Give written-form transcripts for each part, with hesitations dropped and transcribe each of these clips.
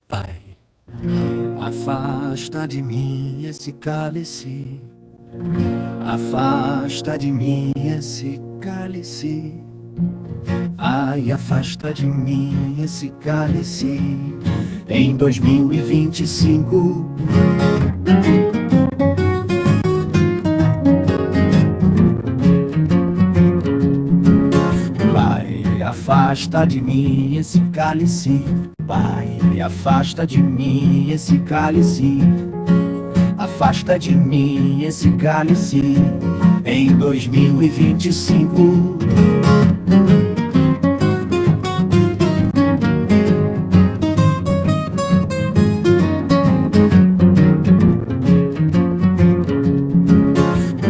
Pai, afasta de mim esse cálice, afasta de mim esse cálice. Ai, afasta de mim esse cálice em 2025. Pai, afasta de mim esse cálice. Pai, afasta de mim esse cálice. Afasta de mim esse cálice em 2025.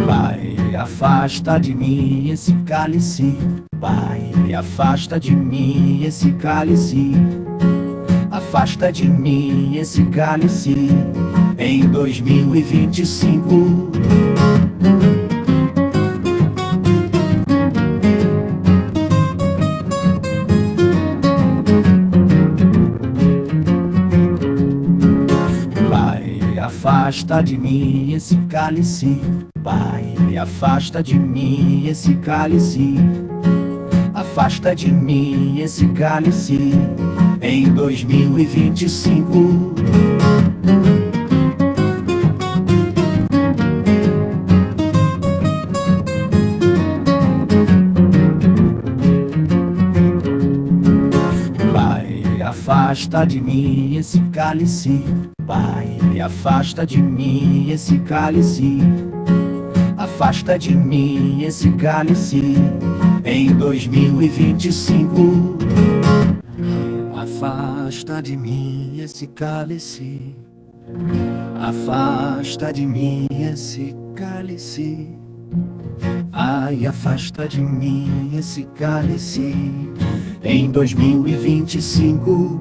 Pai, afasta de mim esse cálice. Pai, afasta de mim esse cálice. Afasta de mim esse cálice em 2025. Pai, afasta de mim esse cálice. Pai, afasta de mim esse cálice. Afasta de mim esse cálice em 2025. Pai, afasta de mim esse cálice. Pai, afasta de mim esse cálice. Afasta de mim esse cálice em 2025. Afasta de mim esse cálice. Afasta de mim esse cálice. Ai, afasta de mim esse cálice em 2025.